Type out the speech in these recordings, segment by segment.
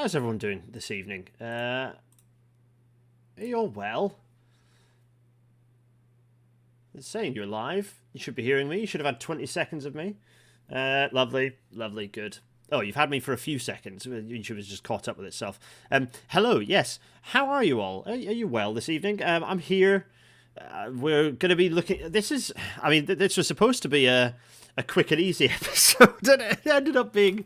How's everyone doing this evening? Are you all well? It's saying you're live. You should be hearing me. You should have had 20 seconds of me. Lovely, good. Oh, you've had me for a few seconds. YouTube has just caught up with itself. Hello, yes. How are you all? Are you well this evening? I'm here. We're going to be looking... This was supposed to be a quick and easy episode, and it ended up being...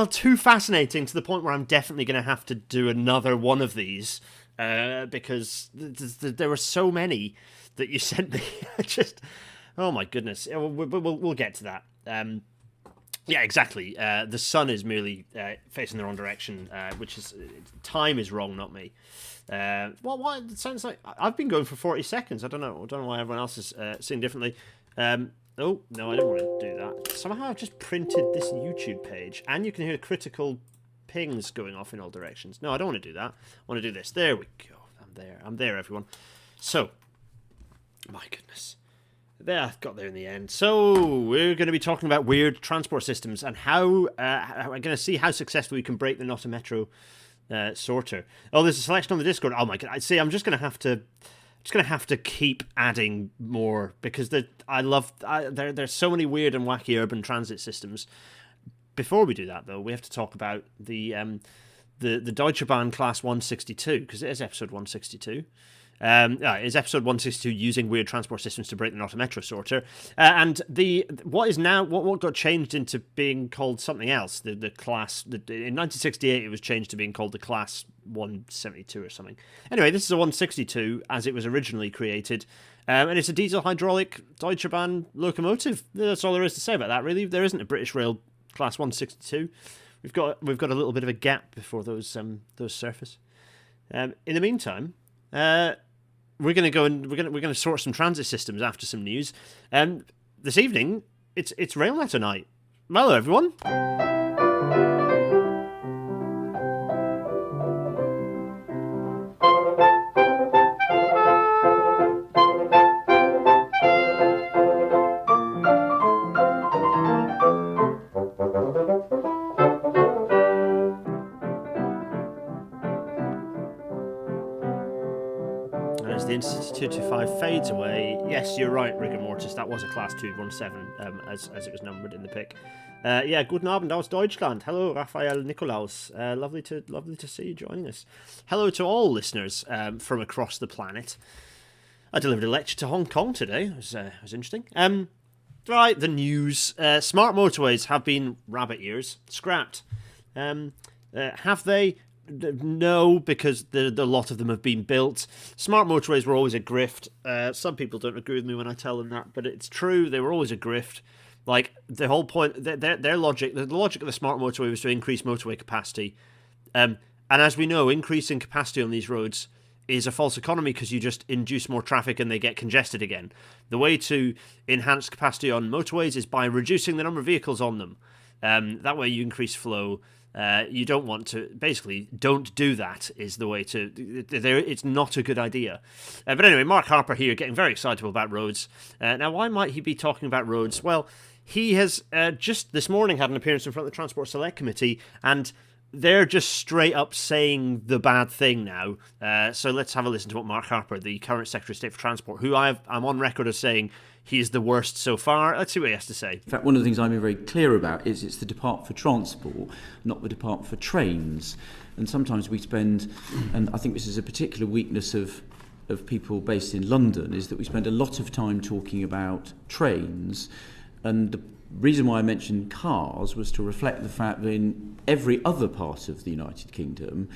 too fascinating to the point where I'm definitely going to have to do another one of these because there were so many that you sent me. Oh my goodness. We'll get to that. Yeah, exactly. The sun is merely facing the wrong direction, which is time is wrong, not me. What it sounds like I've been going for 40 seconds. I don't know why everyone else is seeing differently. Oh, no, I don't want to do that. Somehow I've just printed this YouTube page, and you can hear critical pings going off in all directions. No, I don't want to do that. I want to do this. There we go. I'm there, everyone. So, my goodness. I got there in the end. So, we're going to be talking about weird transport systems and how we're going to see how successfully we can break the Not a Metro sorter. Oh, there's a selection on the Discord. Oh my god. See, I'm just going to have to keep adding more because there's so many weird and wacky urban transit systems. Before we do that, though, we have to talk about the Deutsche Bahn Class 162 because it is episode 162. It's episode 162 using weird transport systems to break the Not a Metro sorter, and what got changed into being called something else. The class in 1968 it was changed to being called the Class 172 or something. Anyway, this is a 162 as it was originally created, and it's a diesel hydraulic Deutsche Bahn locomotive. That's all there is to say about that. Really, there isn't a British Rail Class 162. We've got a little bit of a gap before those surface. In the meantime. We're going to go and we're going to sort some transit systems after some news. This evening, it's Railnetter night. Hello, everyone. Since 225 fades away. Yes, you're right, rigor mortis. That was a Class 217, as it was numbered in the pick. Guten Abend aus Deutschland. Hello, Raphael Nikolaus. Lovely to see you joining us. Hello to all listeners from across the planet. I delivered a lecture to Hong Kong today. It was interesting. Right, the news. Smart motorways have been rabbit ears scrapped. Have they? No, because the lot of them have been built. Smart motorways were always a grift. Some people don't agree with me when I tell them that, but it's true. They were always a grift. Like the whole point, their logic, the logic of the smart motorway was to increase motorway capacity. And as we know, increasing capacity on these roads is a false economy because you just induce more traffic and they get congested again. The way to enhance capacity on motorways is by reducing the number of vehicles on them. That way you increase flow. You don't want to, basically, don't do that is the way to, it's not a good idea. But anyway, Mark Harper here getting very excitable about roads. Now, why might he be talking about roads? Well, he has just this morning had an appearance in front of the Transport Select Committee, and they're just straight up saying the bad thing now. So let's have a listen to what Mark Harper, the current Secretary of State for Transport, who I'm on record as saying he's the worst so far. Let's see what he has to say. In fact, one of the things I'm very clear about is it's the Department for Transport, not the Department for Trains. And sometimes we spend, and I think this is a particular weakness of people based in London, is that we spend a lot of time talking about trains. And the reason why I mentioned cars was to reflect the fact that in every other part of the United Kingdom,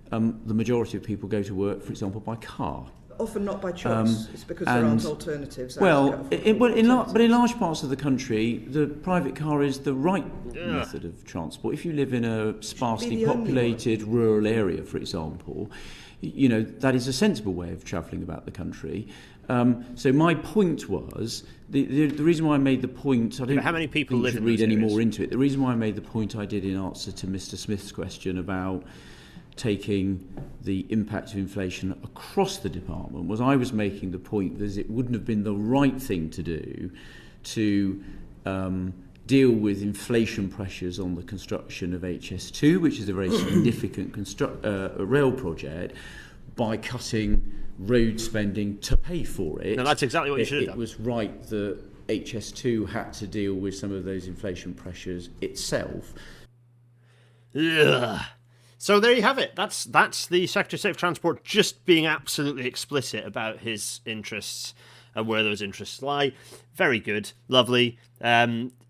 the majority of people go to work, for example, by car. Often not by choice. It's because there aren't alternatives. But in large parts of the country, the private car is the right method of transport. If you live in a sparsely populated rural area, for example, you know, that is a sensible way of travelling about the country. So my point was, the reason why I made the point, I don't how many people live in read any more into it. The reason why I made the point I did in answer to Mr. Smith's question about taking the impact of inflation across the department was I was making the point that it wouldn't have been the right thing to do to deal with inflation pressures on the construction of HS2, which is a very significant rail project, by cutting road spending to pay for it. No, that's exactly what you should have done. It was right that HS2 had to deal with some of those inflation pressures itself. Ugh. So there you have it. That's the Secretary of State for Transport just being absolutely explicit about his interests and where those interests lie. Very good, lovely.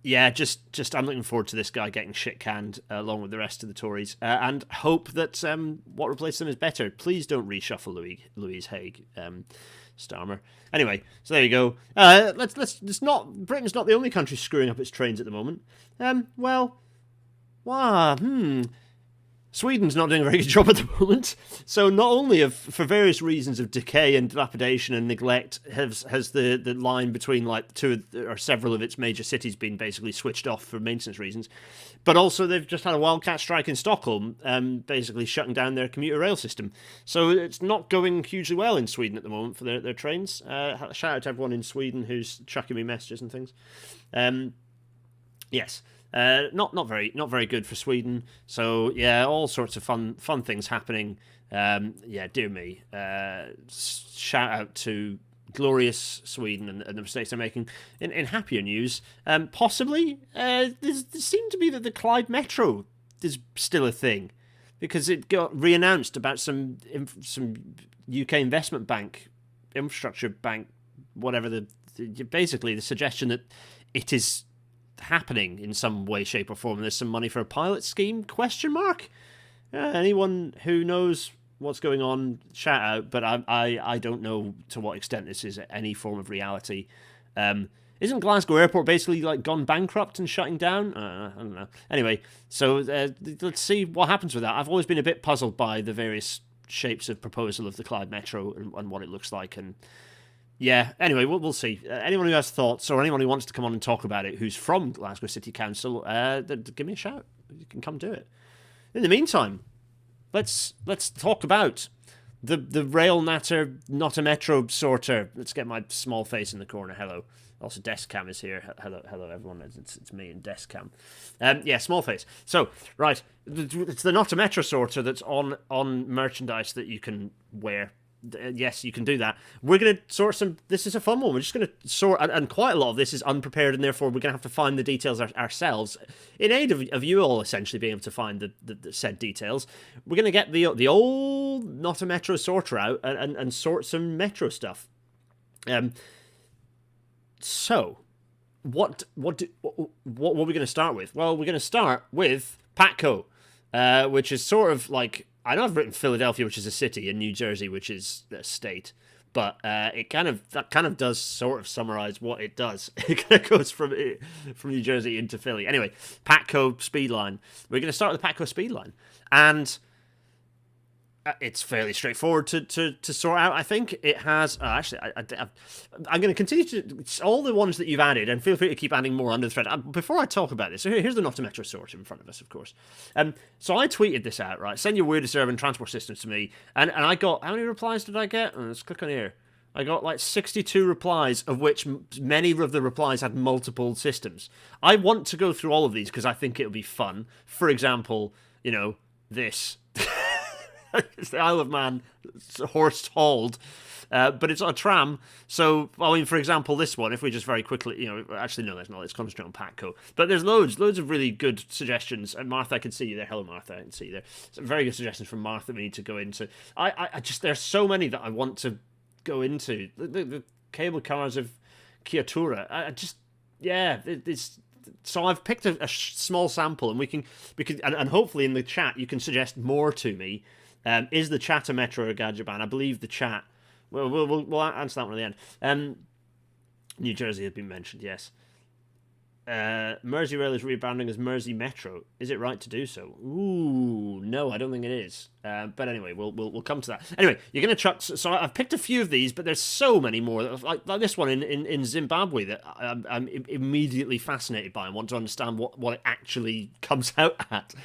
Just I'm looking forward to this guy getting shit canned along with the rest of the Tories, and hope that what replaces him is better. Please don't reshuffle Louise Haig, Starmer. Anyway, so there you go. Britain's not the only country screwing up its trains at the moment. Sweden's not doing a very good job at the moment. So not only for various reasons of decay and dilapidation and neglect has the line between like two or several of its major cities been basically switched off for maintenance reasons, but also they've just had a wildcat strike in Stockholm, basically shutting down their commuter rail system. So it's not going hugely well in Sweden at the moment for their trains. Shout out to everyone in Sweden who's chucking me messages and things. Yes. Not very good for Sweden. So yeah, all sorts of fun things happening. Dear me. Shout out to glorious Sweden and the mistakes they're making. In happier news, possibly there seemed to be that the Clyde Metro is still a thing, because it got re-announced about some UK investment bank, infrastructure bank, whatever basically the suggestion that it is happening in some way, shape or form. There's some money for a pilot scheme, ? Anyone who knows what's going on, shout out, but I don't know to what extent this is any form of reality. Isn't Glasgow Airport basically like gone bankrupt and shutting down? I don't know. Anyway, so let's see what happens with that. I've always been a bit puzzled by the various shapes of proposal of the Clyde Metro and what it looks like, and yeah, anyway, we'll see. Anyone who has thoughts or anyone who wants to come on and talk about it who's from Glasgow City Council, give me a shout. You can come do it. In the meantime, let's talk about the rail natter, not a metro sorter. Let's get my small face in the corner. Hello. Also, Deskcam is here. Hello, everyone. It's me and Deskcam. Small face. So, right, it's the not a metro sorter that's on merchandise that you can wear. Yes, you can do that. We're going to sort some... This is a fun one. We're just going to sort... And quite a lot of this is unprepared, and therefore we're going to have to find the details ourselves. In aid of you all essentially being able to find the said details, we're going to get the old not a metro sorter out and sort some metro stuff. So, what are we going to start with? Well, we're going to start with PATCO, which is sort of like... I know I've written Philadelphia, which is a city, and New Jersey, which is a state, but that kind of does sort of summarize what it does. It kind of goes from New Jersey into Philly. Anyway, PATCO Speedline. We're going to start with the PATCO Speedline, and it's fairly straightforward to sort out. I think it has. I'm going to continue to all the ones that you've added, and feel free to keep adding more under the thread. Before I talk about this, so here's the not a metro sort in front of us, of course. So I tweeted this out, right? Send your weirdest urban transport systems to me, and I got, how many replies did I get? Let's click on here. I got like 62 replies, of which many of the replies had multiple systems. I want to go through all of these because I think it'll be fun. For example, this. It's the Isle of Man, horse hauled, but it's a tram. So, for example, this one, if we just very quickly, actually, no, there's not. Let's concentrate on PATCO. But there's loads of really good suggestions. And Martha, I can see you there. Hello, Martha, I can see you there. Some very good suggestions from Martha we need to go into. I just, there's so many that I want to go into. The cable cars of Kiatura. So I've picked a small sample, and we can, and hopefully in the chat you can suggest more to me. Is the chat a metro or Gadjaban? I believe the chat. We'll answer that one at the end. New Jersey has been mentioned, yes. Merseyrail is rebranding as Mersey Metro. Is it right to do so? Ooh, no, I don't think it is. But anyway, we'll come to that. Anyway, you're going to chuck... So I've picked a few of these, but there's so many more. Like this one in Zimbabwe that I'm immediately fascinated by and want to understand what it actually comes out at.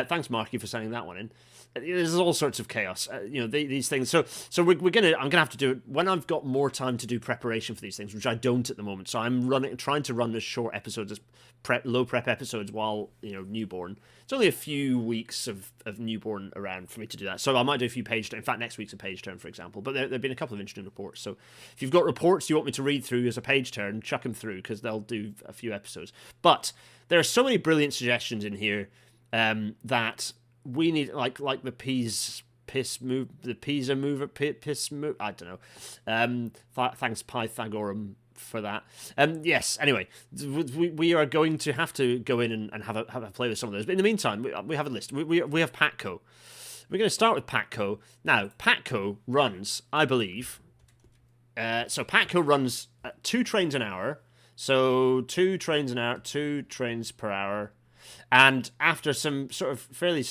Thanks, Marky, for sending that one in. There's all sorts of chaos, these things. So I'm gonna have to do it when I've got more time to do preparation for these things, which I don't at the moment. So I'm trying to run as short episodes, low prep episodes while newborn. It's only a few weeks of newborn around for me to do that. So I might do a few page turn. In fact, next week's a page turn, for example. But there've been a couple of interesting reports. So if you've got reports you want me to read through as a page turn, chuck them through because they'll do a few episodes. But there are so many brilliant suggestions in here that we need, like the Pisa mover, piss move. I don't know. Thanks Pythagorean for that. Yes. Anyway, we are going to have to go in and have a play with some of those. But in the meantime, we have a list. We have PATCO. We're going to start with PATCO. Now, PATCO runs, I believe. So PATCO runs 2 trains an hour. So 2 trains an hour, 2 trains per hour, and after some sort of fairly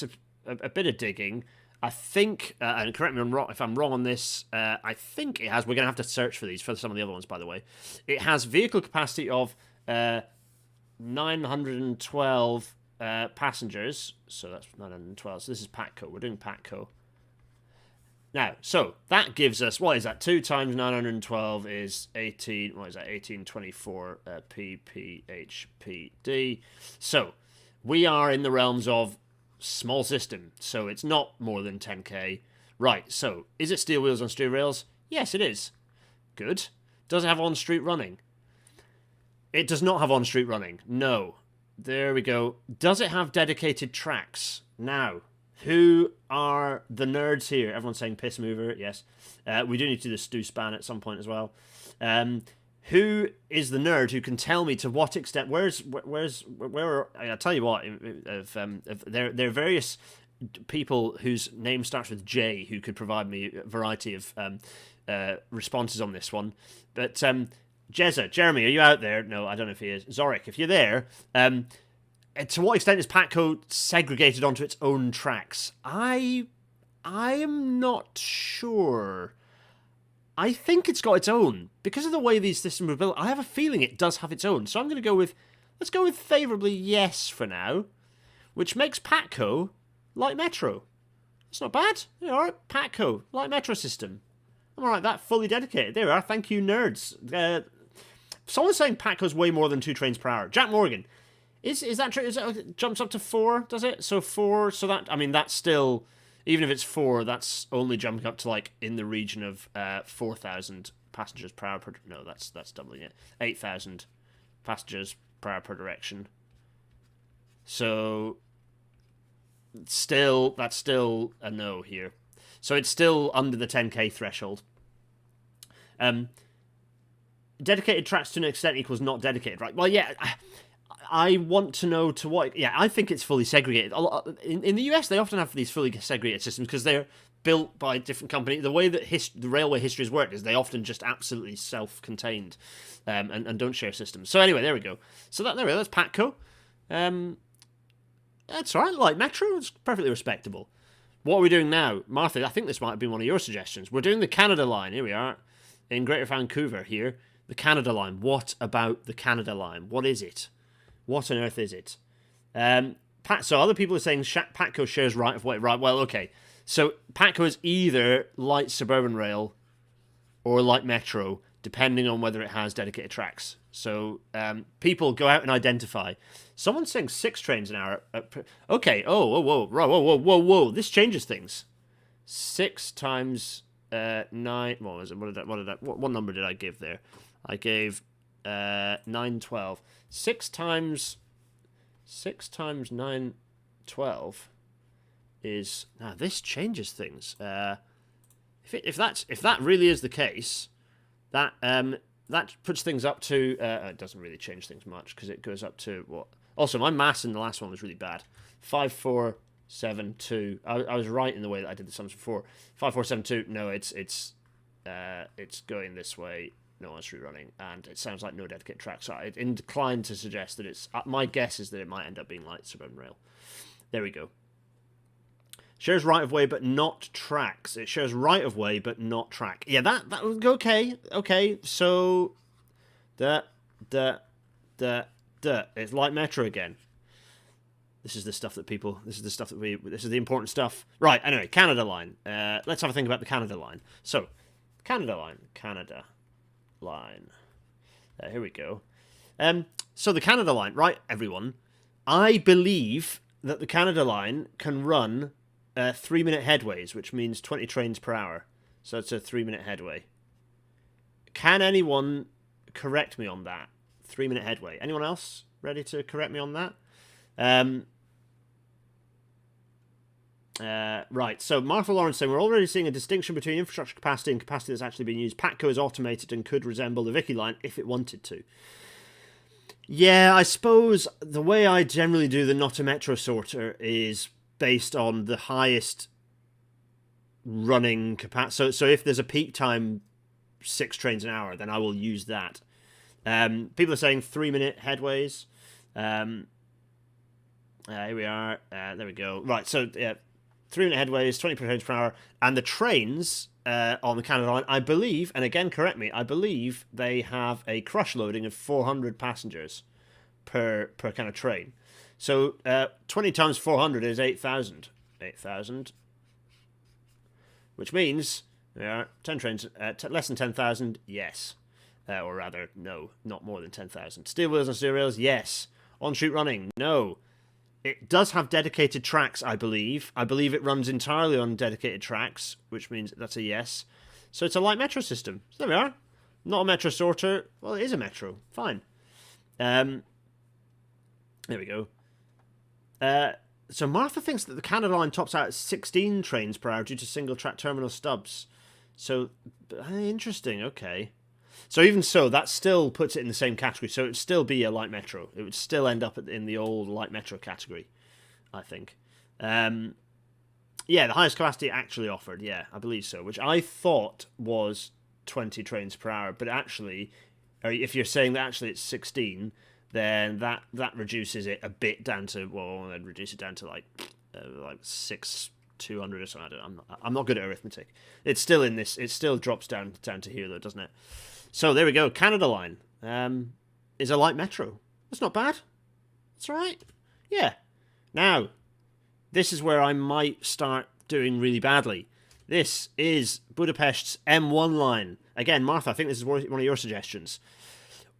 a bit of digging, I think, and correct me if I'm wrong on this, I think it has, we're going to have to search for these, for some of the other ones, by the way. It has vehicle capacity of 912 passengers, so that's 912, so this is PATCO, we're doing PATCO. Now, so that gives us, what is that, 2 times 912 is 18, what is that, 1824 ppHPD. So, we are in the realms of small system, so it's not more than 10k. Right, so, is it steel wheels on steel rails? Yes, it is. Good. Does it have on-street running? It does not have on-street running. No. There we go. Does it have dedicated tracks? Now, who are the nerds here? Everyone's saying piss mover, yes. We do need to do the stew span at some point as well. Who is the nerd who can tell me to what extent? Where? I'll tell you what. There are various people whose name starts with J who could provide me a variety of responses on this one. But Jeremy, are you out there? No, I don't know if he is. Zorik, if you're there. To what extent is PATCO segregated onto its own tracks? I am not sure. I think it's got its own. Because of the way these systems are built, I have a feeling it does have its own. So I'm going to go with, let's go with favourably yes for now, which makes PATCO light metro. It's not bad. Yeah, all right, PATCO, light metro system. I'm all right, that fully dedicated. There we are. Thank you, nerds. Someone's saying PATCO's way more than 2 trains per hour. Jack Morgan. Is that true? It jumps up to 4, does it? So 4, so that, I mean, that's still, even if it's 4, that's only jumping up to, like, in the region of 4,000 passengers per hour per, no, that's doubling it. 8,000 passengers per hour per direction. So, that's still a no here. So it's still under the 10k threshold. Dedicated tracks to an extent equals not dedicated, right? Well, yeah, I want to know to what... Yeah, I think it's fully segregated. In the US, they often have these fully segregated systems because they're built by different companies. The way that the railway history has worked is they often just absolutely self-contained and don't share systems. So anyway, there we go. So there we go, that's PATCO. That's all right, like Metro, it's perfectly respectable. What are we doing now? Martha, I think this might have been one of your suggestions. We're doing the Canada line. Here we are, in Greater Vancouver here. The Canada line. What about the Canada line? What is it? What on earth is it? So other people are saying PATCO shares right of way. Right, well, okay. So PATCO is either light suburban rail or light metro, depending on whether it has dedicated tracks. So people go out and identify. Someone's saying 6 trains an hour. Okay. Oh, whoa. This changes things. 6 times 9. What was it? What number did I give there? I gave 912. 6 times 912 is, now this changes things. If that really is the case, that puts things up to it doesn't really change things much because it goes up to what? Also, my maths in the last one was really bad. 5472. I was right in the way that I did the sums before. 5472. No, it's going this way. No on-street running, and it sounds like no dedicated track. So I'm inclined to suggest that it's... my guess is that it might end up being light suburban rail. There we go. Shares right-of-way, but not tracks. It shares right-of-way, but not track. Yeah, that would go okay. Okay, so... It's light metro again. This is the stuff that people... This is the important stuff. Right, anyway, Canada line. Let's have a think about the Canada line. So, Canada line. Here we go. So the Canada Line, right, everyone? I believe that the Canada Line can run 3-minute headways, which means 20 trains per hour. So it's a 3-minute headway. Can anyone correct me on that? 3-minute headway. Anyone else ready to correct me on that? Right, so Martha Lawrence saying, we're already seeing a distinction between infrastructure capacity and capacity that's actually being used. PATCO is automated and could resemble the Vicky Line if it wanted to. Yeah, I suppose the way I generally do the not a metro sorter is based on the highest running capacity. So if there's a peak time 6 trains an hour, then I will use that. People are saying 3-minute headways. Here we are. There we go. Right, so 3-minute headways, 20 trains per hour, and the trains on the Canada Line, I believe, and again correct me, I believe they have a crush loading of 400 passengers per kind of train. So 20 times 400 is 8,000. 8,000. Which means there are 10 trains, less than 10,000, yes. Or rather, no, not more than 10,000. Steel wheels and steel rails, yes. On-street running, no. It does have dedicated tracks, I believe. I believe it runs entirely on dedicated tracks, which means that's a yes. So it's a light metro system. So there we are. Not a metro sorter. Well, it is a metro. Fine. There we go. So Martha thinks that the Canada Line tops out at 16 trains per hour due to single-track terminal stubs. So, interesting, okay. So even so, that still puts it in the same category. So it would still be a light metro. It would still end up in the old light metro category, I think. Yeah, the highest capacity actually offered. Yeah, I believe so. Which I thought was 20 trains per hour. But actually, if you're saying that actually it's 16, then that reduces it a bit down to, well, then reduce it down to like 6,200 or something. I'm not good at arithmetic. It's still in this. It still drops down to here though, doesn't it? So there we go. Canada Line is a light metro. That's not bad. That's all right. Yeah. Now, this is where I might start doing really badly. This is Budapest's M1 line. Again, Martha, I think this is one of your suggestions.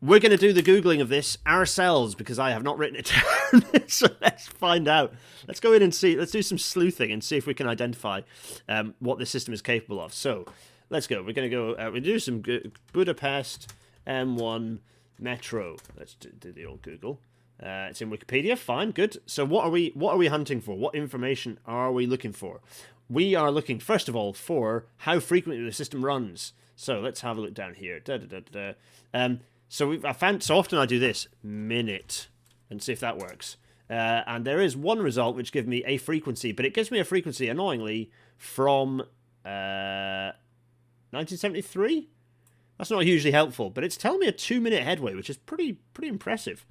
We're going to do the Googling of this ourselves because I have not written it down. So let's find out. Let's go in and see. Let's do some sleuthing and see if we can identify what this system is capable of. So let's go. We're going to go. We'll do some Budapest M1 Metro. Let's do the old Google. It's in Wikipedia. Fine, good. So what are we hunting for? What information are we looking for? We are looking first of all for how frequently the system runs. So let's have a look down here. So so often I do this minute and see if that works. And there is one result which gives me a frequency, but it gives me a frequency annoyingly from 1973. That's not hugely helpful, but it's telling me a 2-minute headway, which is pretty impressive.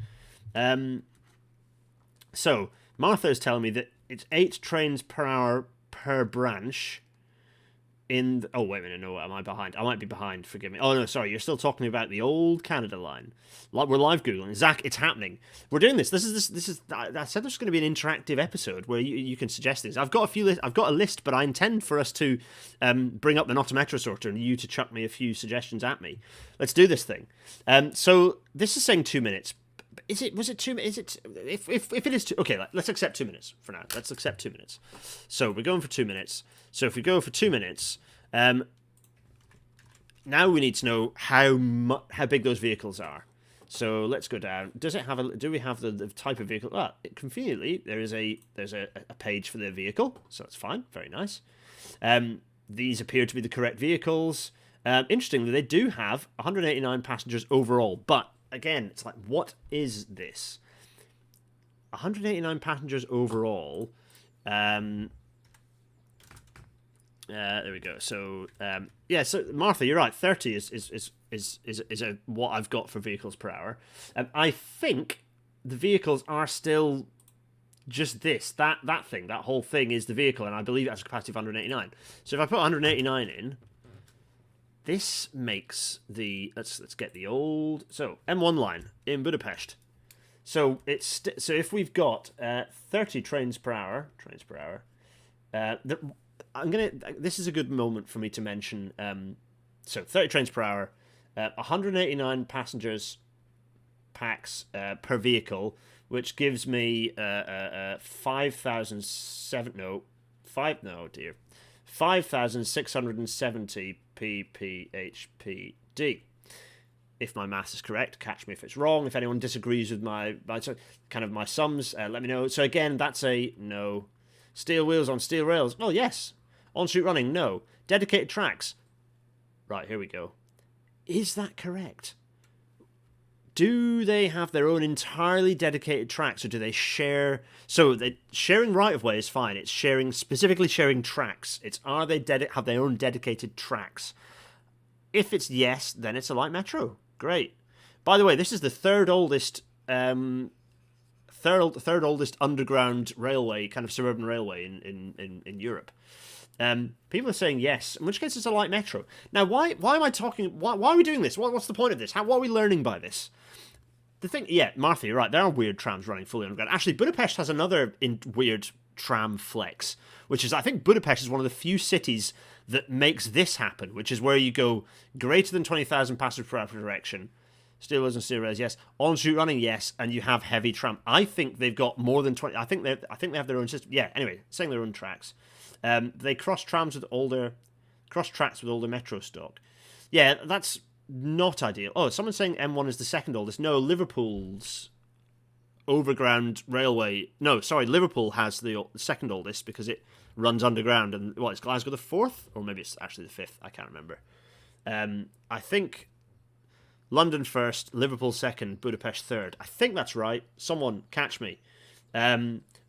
So Martha is telling me that it's 8 trains per hour per branch. Oh, wait a minute, no, am I behind? I might be behind, forgive me. Oh, no, sorry, you're still talking about the old Canada Line. We're live Googling. Zach, it's happening. We're doing this. This is. I said there's going to be an interactive episode where you can suggest things. I've got a list, but I intend for us to bring up the Not a Metro sorter and you to chuck me a few suggestions at me. Let's do this thing. So this is saying 2 minutes. Was it 2 minutes? If it is 2, okay, let's accept 2 minutes for now. Let's accept 2 minutes. So we're going for 2 minutes. So if we go for 2 minutes, now we need to know how big those vehicles are. So let's go down. Do we have the type of vehicle? Conveniently, there's a page for the vehicle, so that's fine. Very nice. These appear to be the correct vehicles. Interestingly, they do have 189 passengers overall, but again, it's like, what is this? 189 passengers overall. There we go. So yeah. So Martha, you're right. 30 is what I've got for vehicles per hour. I think the vehicles are still just that thing. That whole thing is the vehicle, and I believe it has a capacity of 189. So if I put 189 in, this makes the let's get the old M1 line in Budapest. So so if we've got 30 trains per hour, this is a good moment for me to mention. So 30 trains per hour, 189 passengers pax per vehicle, which gives me 5,670 ppHPD. If my math is correct, catch me if it's wrong. If anyone disagrees with my sums, let me know. So again, that's a no. Steel wheels on steel rails. Oh yes. On-street running, no. Dedicated tracks. Right, here we go. Is that correct? Do they have their own entirely dedicated tracks, or do they share? So sharing right of way is fine. It's specifically sharing tracks. Have their own dedicated tracks? If it's yes, then it's a light metro. Great. By the way, this is the third oldest underground railway, kind of suburban railway in Europe. People are saying yes, in which case it's a light metro. Now, why am I talking? Why are we doing this? What's the point of this? What are we learning by this? The thing, yeah, Martha, you're right. There are weird trams running fully underground. Actually, Budapest has another weird tram flex, which is, I think Budapest is one of the few cities that makes this happen, which is where you go greater than 20,000 passengers per hour direction. Steel wheels and steel rails, yes. On-street running, yes. And you have heavy tram. I think they've got more than 20. I think they have their own system. Yeah. Anyway, saying their own tracks. They cross tracks with older metro stock. Yeah, that's not ideal. Oh, someone's saying M1 is the second oldest. No, Liverpool's overground railway. No, sorry, Liverpool has the second oldest because it runs underground. And what, is Glasgow the fourth? Or maybe it's actually the fifth. I can't remember. I think London first, Liverpool second, Budapest third. I think that's right. Someone catch me.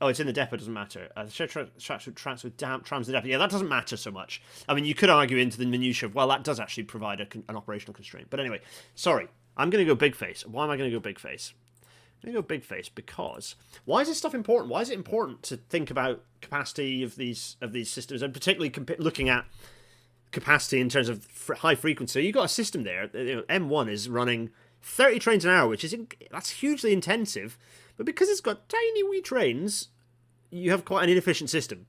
Oh, it's in the depot, doesn't matter. Tracks with trams in the depot. Yeah, that doesn't matter so much. I mean, you could argue into the minutiae of, well, that does actually provide an operational constraint. But anyway, sorry. I'm going to go big face. Why am I going to go big face? I'm going to go big face because why is this stuff important? Why is it important to think about capacity of these systems, and particularly looking at capacity in terms of high frequency? You've got a system there. M1 is running 30 trains an hour, that's hugely intensive. But because it's got tiny wee trains, you have quite an inefficient system.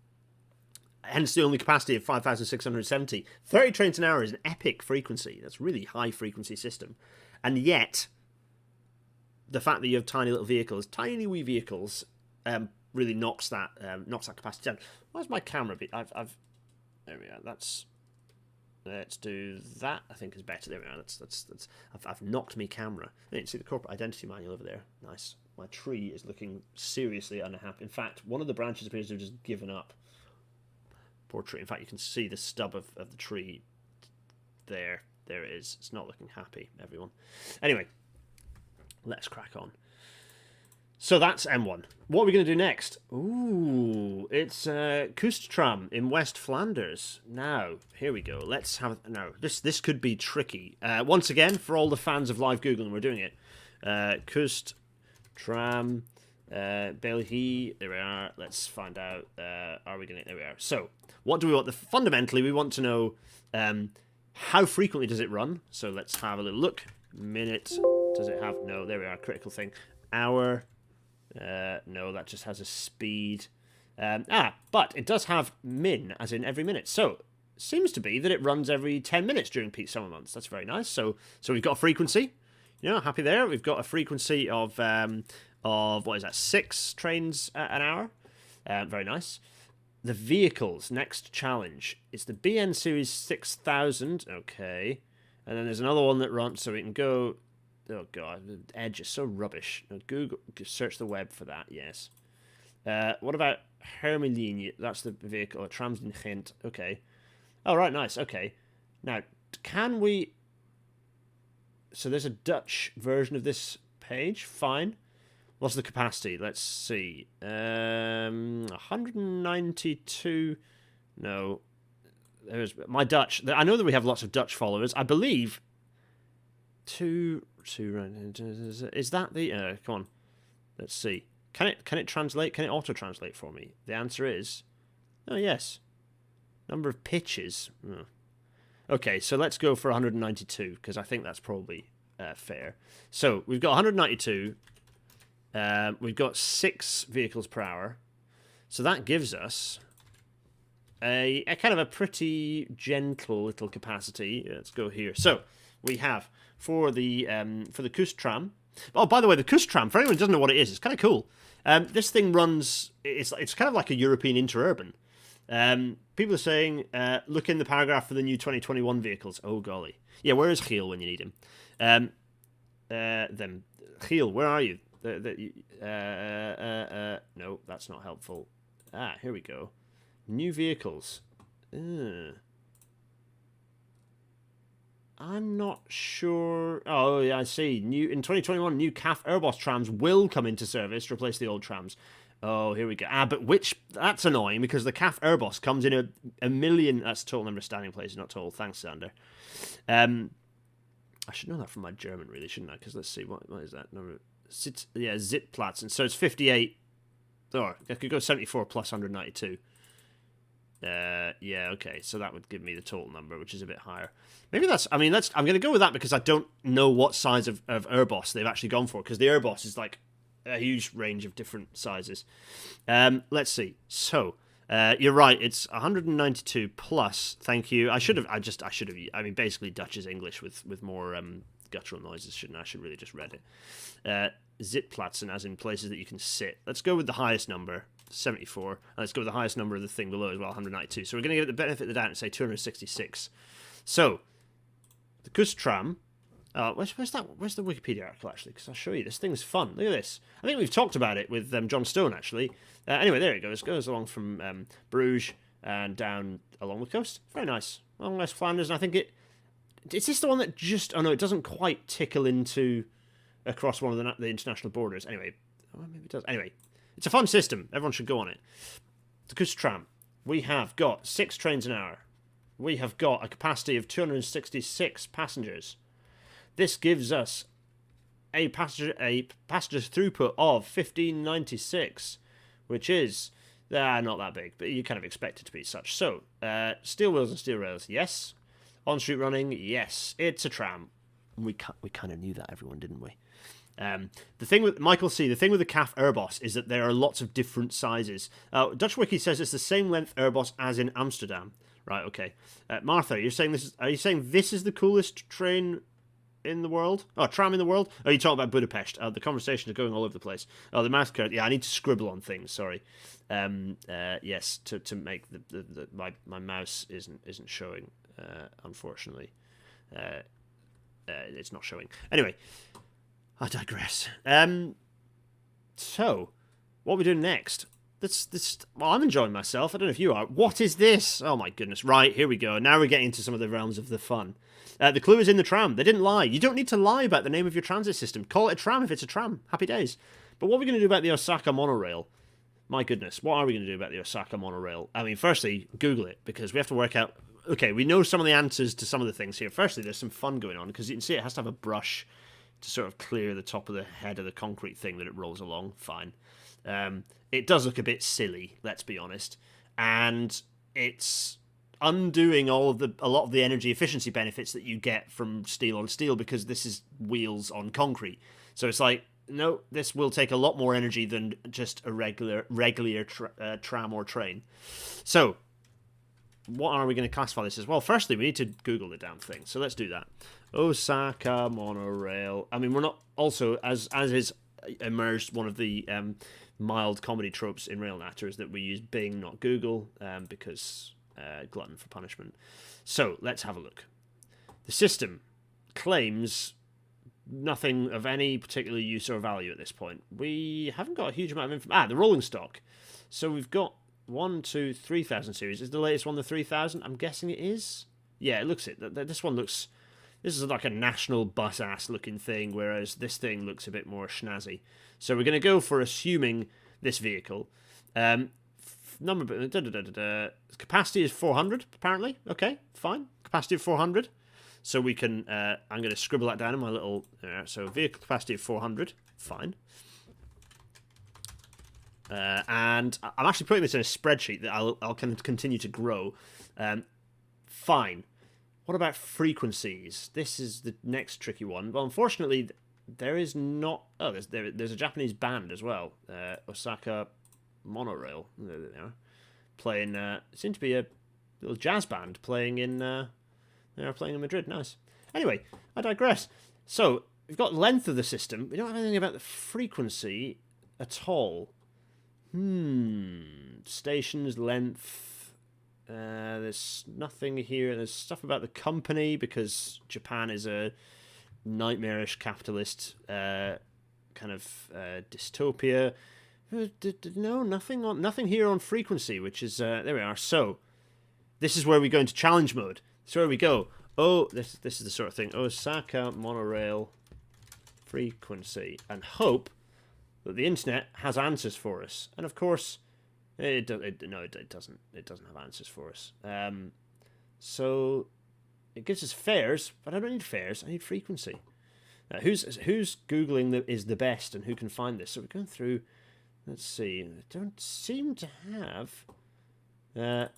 Hence the only capacity of 5,670. 30 trains an hour is an epic frequency. That's a really high frequency system. And yet, the fact that you have tiny little vehicles, tiny wee vehicles, really knocks that capacity down. Where's my camera? There we are. Let's do that. I think is better. There we are. I've knocked me camera. You can see the corporate identity manual over there. Nice. My tree is looking seriously unhappy. In fact, one of the branches appears to have just given up. Poor tree. In fact, you can see the stub of the tree there. There it is. It's not looking happy, everyone. Anyway, let's crack on. So that's M1. What are we going to do next? Ooh, it's Tram in West Flanders. Now, here we go. Let's have... No, this could be tricky. Once again, for all the fans of live Googling, we're doing it. Tram, België. There we are. Let's find out. Are we going to... There we are. So, what do we want? Fundamentally, we want to know how frequently does it run. So, let's have a little look. Minute. Does it have... No, there we are. Critical thing. Hour... no, that just has a speed. But it does have min, as in every minute. So, seems to be that it runs every 10 minutes during peak summer months. That's very nice. So we've got a frequency. Happy there. We've got a frequency of what is that? 6 trains an hour. Very nice. The vehicles, next challenge. It's the BN Series 6000. Okay. And then there's another one that runs, so we can go... Oh god, the Edge is so rubbish. Google, search the web for that. Yes. What about Hermelijn? That's the vehicle. Trams in Ghent. Okay. Oh right, nice. Okay. Now, can we? So there's a Dutch version of this page. Fine. What's the capacity? Let's see. 192. No. There's my Dutch. I know that we have lots of Dutch followers. I believe. Is that the come on, let's see, can it translate, can it auto translate for me? The answer is yes. Number of pitches. Okay, so let's go for 192 because I think that's probably fair. So we've got 192, we've got 6 vehicles per hour, so that gives us a kind of a pretty gentle little capacity. Let's go here. So we have for the Tram, Oh, by the way, the Kust Tram, for anyone who doesn't know what it is, it's kind of cool. This thing runs, it's kind of like a European interurban. People are saying, look in the paragraph for the new 2021 vehicles. Oh, golly. Yeah, where is Giel when you need him? Giel, where are you? No, that's not helpful. Here we go. New vehicles. I'm not sure. Oh, yeah, I see. In 2021, new CAF Airbus trams will come into service to replace the old trams. Oh, here we go. But that's annoying because the CAF Airbus comes in a million. That's the total number of standing places, not total. Thanks, Sander. I should know that from my German, really, shouldn't I? Because let's see, what is that number? Zitplatz. And so it's 58. Or I could go 74 plus 192. Yeah, okay. So that would give me the total number, which is a bit higher. Maybe I'm going to go with that because I don't know what size of Airbus they've actually gone for, because the Airbus is like a huge range of different sizes. Let's see. So, you're right. It's 192 plus. Thank you. I should have. I mean, basically, Dutch is English with more guttural noises, shouldn't I? I should really just read it. Zitplatzen, as in places that you can sit. Let's go with the highest number, 74. And let's go with the highest number of the thing below as well, 192. So we're going to give it the benefit of the doubt and say 266. So, the Kust Tram. Where's the Wikipedia article, actually? Because I'll show you. This thing's fun. Look at this. I think we've talked about it with John Stone, actually. Anyway, there it goes. It goes along from Bruges and down along the coast. Very nice. Along West Flanders. And I think is this the one that just... Oh, no, it doesn't quite tickle into... across one of the international borders. Anyway, maybe it does. Anyway, it's a fun system. Everyone should go on it. The Kust Tram. We have got 6 trains an hour. We have got a capacity of 266 passengers. This gives us a passenger throughput of 1596, which is not that big, but you kind of expect it to be such. So, steel wheels and steel rails, yes. On-street running, yes. It's a tram. We kind of knew that, everyone, didn't we? The thing with Michael C, the thing with the CAF Airbus is that there are lots of different sizes. Dutch Wiki says it's the same length Airbus as in Amsterdam. Right, okay. Martha, are you saying this is the coolest train in the world? Oh, tram in the world? Oh, you talking about Budapest. The conversation is going all over the place. Oh, the mouse card. Yeah, I need to scribble on things, sorry. Yes, to make my mouse isn't showing, unfortunately. It's not showing. Anyway, I digress. So, what are we doing next? Well, I'm enjoying myself. I don't know if you are. What is this? Oh my goodness. Right, here we go. Now we're getting into some of the realms of the fun. The clue is in the tram. They didn't lie. You don't need to lie about the name of your transit system. Call it a tram if it's a tram. Happy days. But what are we going to do about the Osaka monorail? My goodness, what are we going to do about the Osaka monorail? I mean, firstly, Google it, because we have to work out... Okay, we know some of the answers to some of the things here. Firstly, there's some fun going on, because you can see it has to have a brush to sort of clear the top of the head of the concrete thing that it rolls along. Fine. It does look a bit silly, let's be honest. And it's undoing a lot of the energy efficiency benefits that you get from steel on steel, because this is wheels on concrete. So it's like, no, this will take a lot more energy than just a regular tram or train. So, what are we going to classify this as? Well, firstly, we need to Google the damn thing. So let's do that. Osaka monorail. I mean, we're not also, as is emerged one of the mild comedy tropes in Rail Natter, is that we use Bing, not Google, because glutton for punishment. So let's have a look. The system claims nothing of any particular use or value at this point. We haven't got a huge amount of information. The rolling stock. So we've got 3,000 series. Is the latest one the 3,000? I'm guessing it is. Yeah, it looks it. This one looks... This is like a national bus-ass looking thing, whereas this thing looks a bit more snazzy. So we're going to go for assuming this vehicle. Capacity is 400, apparently. Okay, fine. Capacity of 400. So we can... I'm going to scribble that down in my little... so vehicle capacity of 400. Fine. And I'm actually putting this in a spreadsheet that I'll continue to grow. Fine. What about frequencies? This is the next tricky one. Well, unfortunately, there is not... Oh, there's a Japanese band as well. Osaka Monorail. There they are. Playing... seems to be a little jazz band playing in... They're playing in Madrid. Nice. Anyway, I digress. So, we've got length of the system. We don't have anything about the frequency at all. Stations, length. There's nothing here. There's stuff about the company, because Japan is a nightmarish capitalist kind of dystopia. No, nothing here on frequency, which is there we are. So this is where we go into challenge mode. So where we go. Oh, this is the sort of thing. Osaka monorail frequency, and hope that the internet has answers for us. And of course, it doesn't. It doesn't have answers for us. So it gives us fares, but I don't need fares. I need frequency. Now, who's googling is the best, and who can find this? So we're going through. Let's see. I don't seem to have.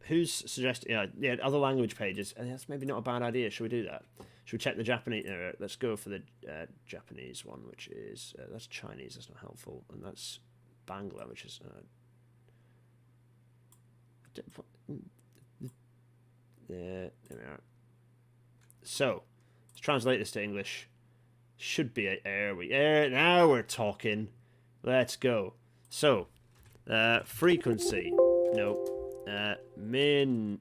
Who's suggesting? Yeah, other language pages. And that's maybe not a bad idea. Should we do that? Should we check the Japanese? Let's go for the Japanese one, which is that's Chinese. That's not helpful, and that's Bangla, which is. There we are. So let's translate this to English. Should be now we're talking. Let's go. So frequency. No. Min.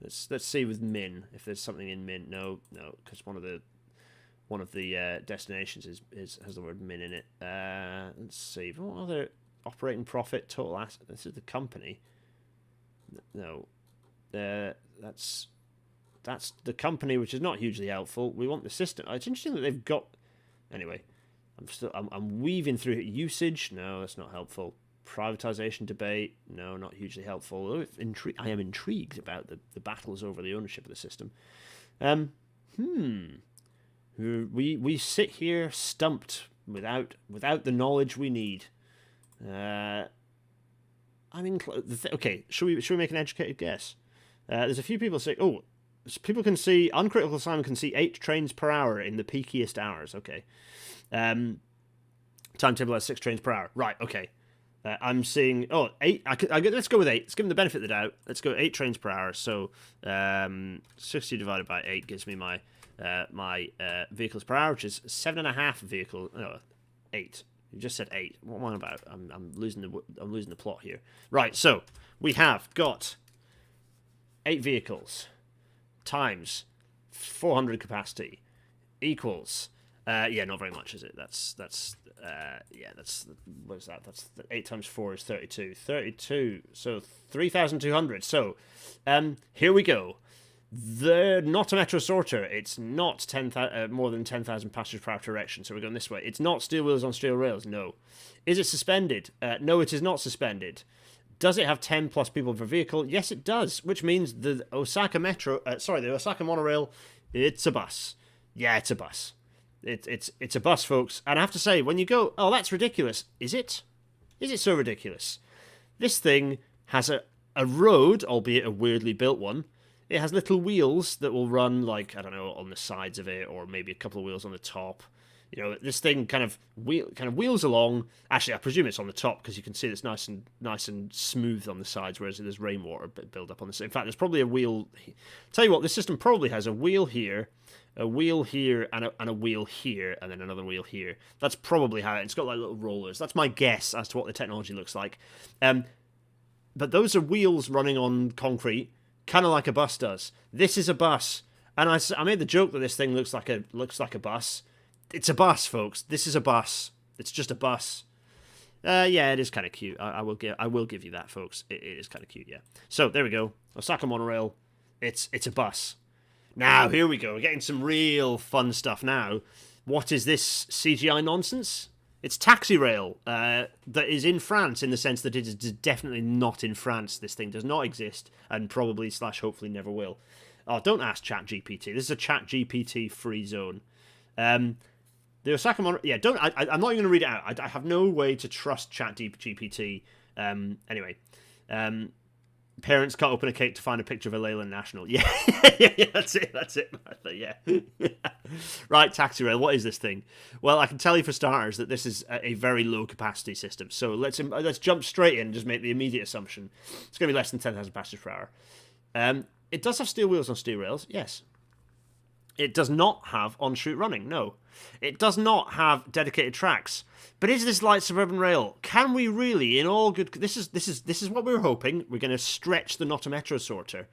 Let's see with min if there's something in min. No, because one of the destinations has the word min in it. Let's see. What other operating profit, total asset? This is the company. No, that's the company, which is not hugely helpful. We want the system. It's interesting that they've got. Anyway, I'm weaving through it. Usage. No, that's not helpful. Privatization debate, no, not hugely helpful. I am intrigued about the battles over the ownership of the system. We sit here stumped without the knowledge we need. Okay, should we make an educated guess? There's a few people say, people can see, Uncritical Simon can see 8 trains per hour in the peakiest hours. Okay, timetable has 6 trains per hour. Right. Okay. I'm seeing 8. Let's go with 8. Let's give them the benefit of the doubt. Let's go 8 trains per hour. So 60 divided by 8 gives me my vehicles per hour, which is 7.5 vehicles. No, 8. You just said 8. What am I about? I'm losing the plot here. Right. So we have got 8 vehicles times 400 capacity equals. Not very much, is it? That's what is that? That's 8 times 4 is 32. 32. So 3,200. So, here we go. Not a metro sorter. It's not more than 10,000 passengers per hour direction. So we're going this way. It's not steel wheels on steel rails. No. Is it suspended? No, it is not suspended. Does it have 10 plus people per vehicle? Yes, it does. Which means the Osaka Metro. The Osaka monorail. It's a bus. Yeah, it's a bus. It's a bus, folks. And I have to say, when you go, oh, that's ridiculous. Is it? Is it so ridiculous? This thing has a road, albeit a weirdly built one. It has little wheels that will run, like, I don't know, on the sides of it, or maybe a couple of wheels on the top. You know, this thing kind of wheels along. Actually, I presume it's on the top because you can see it's nice and smooth on the sides, whereas there's rainwater build up on the side. In fact, there's probably a wheel. Tell you what, this system probably has a wheel here, a wheel here, and a wheel here, and then another wheel here. That's probably how it's got like little rollers. That's my guess as to what the technology looks like. But those are wheels running on concrete, kind of like a bus does. This is a bus, and I made the joke that this thing looks like a bus. It's a bus, folks. This is a bus. It's just a bus. It is kind of cute. I will give you that, folks. It is kind of cute, yeah. So there we go. Osaka monorail. It's a bus. Now here we go. We're getting some real fun stuff now. What is this CGI nonsense? It's Taxi Rail that is in France, in the sense that it is definitely not in France. This thing does not exist, and probably / hopefully never will. Oh, don't ask ChatGPT. This is a ChatGPT free zone. The Osaka monorail. Yeah, don't. I'm not even going to read it out. I have no way to trust ChatGPT. Anyway. Parents cut open a cake to find a picture of a Leyland National. Yeah, that's it, Martha, yeah. Right, Taxi Rail, what is this thing? Well, I can tell you for starters that this is a very low capacity system. So let's jump straight in and just make the immediate assumption. It's going to be less than 10,000 passengers per hour. It does have steel wheels on steel rails, yes. It does not have on-street running, no. It does not have dedicated tracks. But is this light suburban rail? Can we really, in all good... This is what we were hoping. We're going to stretch the not a metro sorter.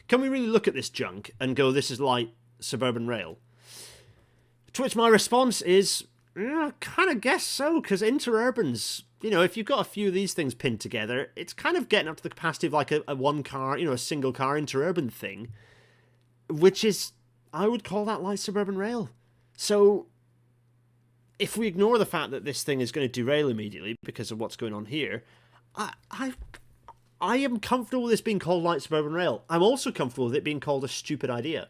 Can we really look at this junk and go, this is light suburban rail? To which my response is, I kind of guess so, because interurbans, if you've got a few of these things pinned together, it's kind of getting up to the capacity of like a one car, a single car interurban thing, which is... I would call that light suburban rail. So, if we ignore the fact that this thing is going to derail immediately because of what's going on here, I am comfortable with this being called light suburban rail. I'm also comfortable with it being called a stupid idea.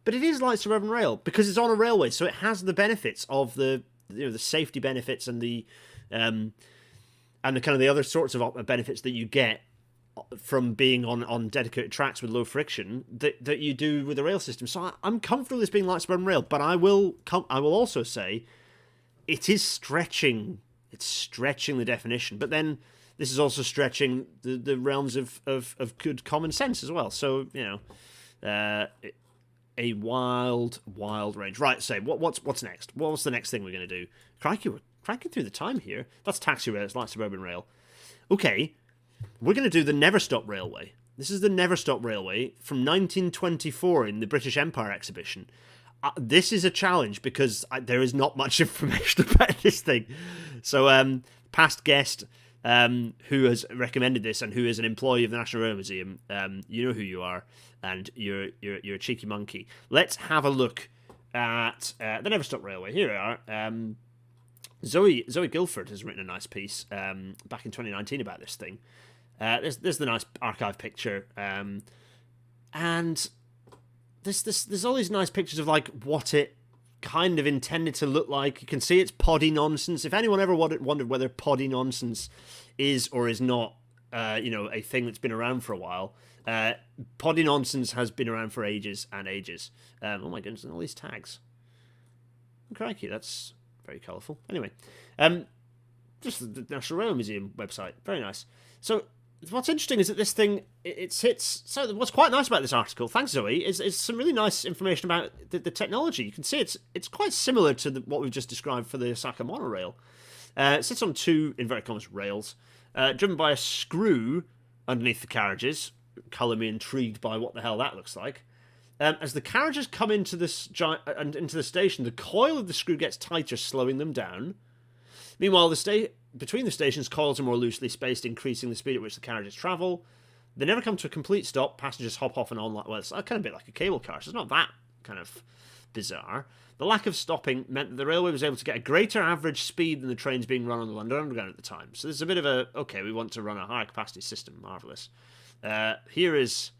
But it is light suburban rail because it's on a railway, so it has the benefits of the safety benefits and the kind of the other sorts of benefits that you get from being on dedicated tracks with low friction that you do with the rail system. So I'm comfortable with this being light suburban rail, but I will also say it is stretching. It's stretching the definition, but then this is also stretching the realms of good common sense as well. So a wild range. Right. So what's next? What's the next thing we're going to do? Crikey, we're cranking through the time here. That's taxi rail. It's light suburban rail. Okay. We're going to do the Never Stop Railway. This is the Never Stop Railway from 1924 in the British Empire exhibition. This is a challenge because there is not much information about this thing. So, past guest who has recommended this and who is an employee of the National Railway Museum, you know who you are, and you're a cheeky monkey. Let's have a look at the Never Stop Railway. Here we are. Zoe Guilford has written a nice piece back in 2019 about this thing. There's the nice archive picture, and there's all these nice pictures of like what it kind of intended to look like. You can see it's poddy nonsense. If anyone ever wondered whether poddy nonsense is or is not, a thing that's been around for a while, poddy nonsense has been around for ages and ages. Oh my goodness, and all these tags. Crikey, that's very colourful. Anyway, just the National Railway Museum website. Very nice. So what's interesting is that this thing, it sits... So what's quite nice about this article, thanks Zoe, is some really nice information about the technology. You can see it's quite similar to what we've just described for the Osaka monorail. It sits on two, inverted commas, rails, driven by a screw underneath the carriages. Colour me intrigued by what the hell that looks like. As the carriages come into the station, the coil of the screw gets tighter, slowing them down. Meanwhile, between the stations, coils are more loosely spaced, increasing the speed at which the carriages travel. They never come to a complete stop. Passengers hop off and on it's kind of a bit like a cable car, so it's not that kind of bizarre. The lack of stopping meant that the railway was able to get a greater average speed than the trains being run on the London Underground at the time. So there's a bit of we want to run a higher capacity system. Marvellous. Here is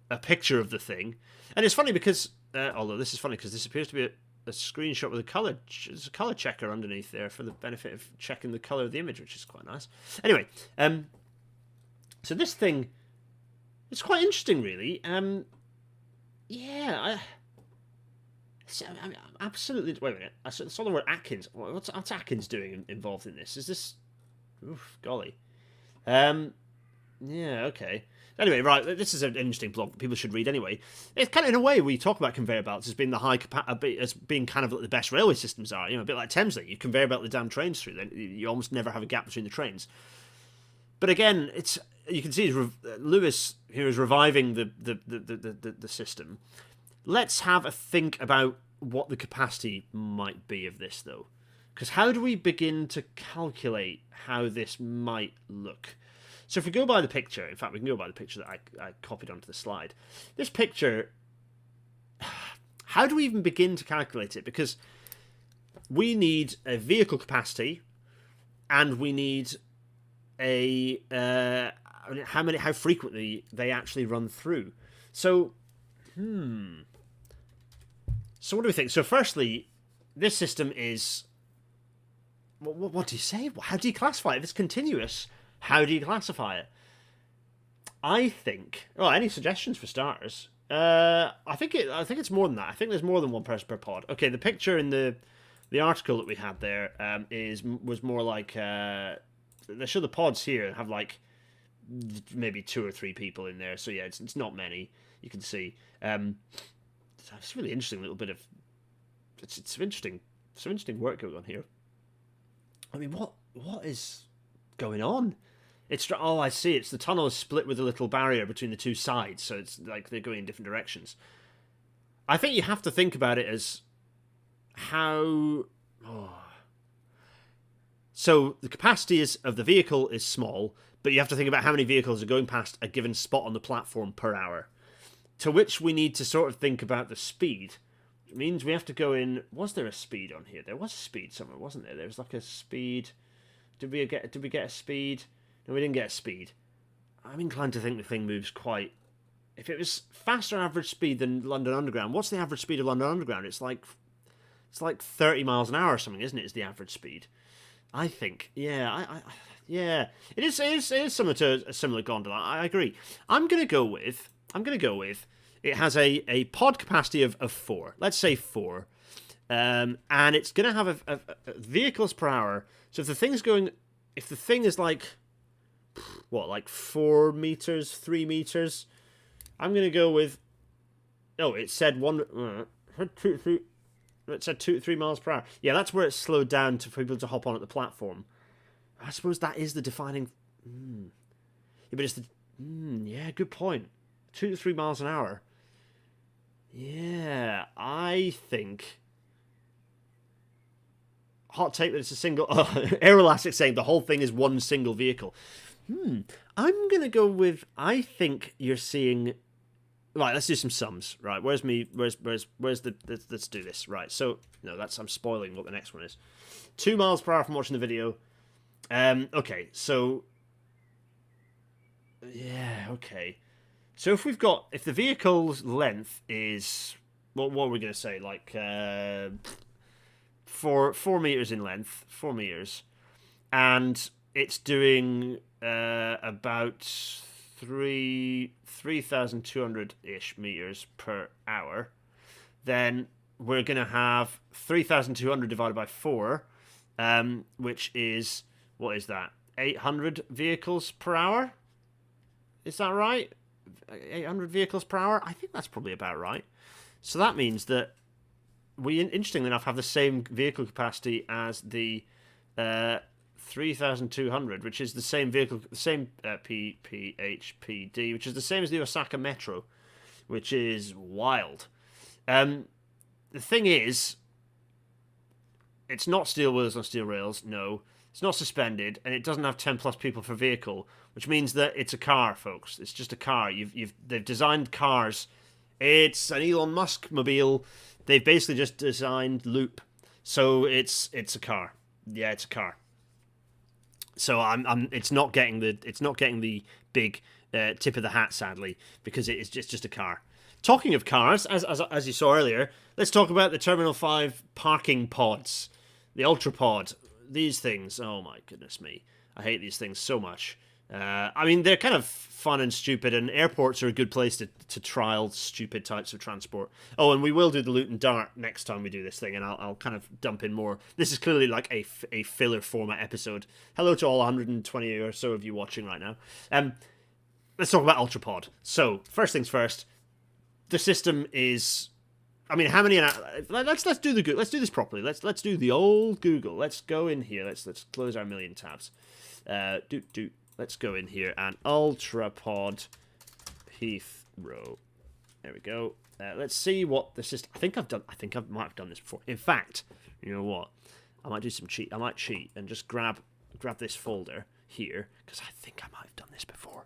a picture of the thing. And it's funny because, although this is funny because this appears to be a screenshot with there's a colour checker underneath there for the benefit of checking the colour of the image, which is quite nice. Anyway, so this thing, it's quite interesting, really. Absolutely. Wait a minute. I saw the word Atkins. What's Atkins doing involved in this? Is this? Oof, golly. Yeah. Okay. Anyway, right, this is an interesting blog that people should read anyway. It's kind of, in a way, we talk about conveyor belts as being as being kind of like the best railway systems are. A bit like Thameslink. You conveyor belt the damn trains through, then you almost never have a gap between the trains. But again, you can see Lewis here is reviving the system. Let's have a think about what the capacity might be of this, though. Because how do we begin to calculate how this might look? So if we go by the picture, in fact, we can go by the picture that I copied onto the slide. This picture, how do we even begin to calculate it? Because we need a vehicle capacity, and we need how frequently they actually run through. So, So what do we think? So firstly, this system is... What do you say? How do you classify it? If it's continuous... How do you classify it? I think... any suggestions for starters? I think it's more than that. I think there's more than one person per pod. Okay, the picture in the article that we had there was more like... they show the pods here have like maybe 2 or 3 people in there. So yeah, it's not many. You can see. it's a really interesting little bit of... It's some interesting work going on here. I mean, what is going on? Oh, I see. It's the tunnel is split with a little barrier between the two sides, so it's like they're going in different directions. I think you have to think about it as how... So the capacity of the vehicle is small, but you have to think about how many vehicles are going past a given spot on the platform per hour. To which we need to sort of think about the speed. It means we have to go in... Was there a speed on here? There was a speed somewhere, wasn't there? There was like a speed... Did we get a speed? No, we didn't get a speed. I'm inclined to think the thing moves quite... If it was faster average speed than London Underground, what's the average speed of London Underground? It's like 30 miles an hour or something, isn't it? Is the average speed? I think. Yeah, yeah. It is similar to a similar gondola. I agree. I'm gonna go with it has a pod capacity of 4. Let's say 4. And it's gonna have a vehicles per hour. So if the thing is like 4 meters, 3 meters, I'm gonna go with... Oh, it said 2 to 3 miles per hour. Yeah, that's where it's slowed down for people to hop on at the platform. I suppose that is the defining... Yeah, but it's the... yeah, good point. 2 to 3 miles an hour. Yeah, I think... Hot take that it's a single... Oh, Aeroelastic saying the whole thing is one single vehicle. I'm going to go with... I think you're seeing... Right, let's do some sums. Right, where's the... Let's do this. Right, so... No, I'm spoiling what the next one is. 2 miles per hour from watching the video. Okay, so... Yeah, okay. So if the vehicle's length is... What are we going to say? Like, 4 meters in length. 4 meters. And it's doing about 3,200-ish meters per hour. Then we're going to have 3,200 divided by 4, which is... What is that? 800 vehicles per hour? Is that right? 800 vehicles per hour? I think that's probably about right. So that means that we, interestingly enough, have the same vehicle capacity as the 3,200, which is the same vehicle, the same PPHPD, which is the same as the Osaka Metro, which is wild. The thing is, it's not steel wheels on steel rails, no. It's not suspended, and it doesn't have 10 plus people per vehicle, which means that it's a car, folks. It's just a car. They've designed cars. It's an Elon Musk mobile. They've basically just designed Loop, so it's a car. Yeah, it's a car. So it's not getting the big tip of the hat, sadly, because it is just a car. Talking of cars, as you saw earlier, let's talk about the Terminal 5 parking pods, the Ultra Pod. These things, oh my goodness me. I hate these things so much. I mean, they're kind of fun and stupid, and airports are a good place to trial stupid types of transport. Oh, and we will do the Loot and Dart next time we do this thing, and I'll kind of dump in more. This is clearly like a filler format episode. Hello to all 120 or so of you watching right now. Let's talk about UltraPod. So, first things first, the system is... I mean, how many... Let's do the Google. Let's do this properly. Let's do the old Google. Let's go in here. Let's close our million tabs. Let's go in here and UltraPod Heathrow. There we go. Let's see what the system... I think I might have done this before. In fact, you know what? I might do some cheat. I might cheat and just grab this folder here, because I think I might have done this before.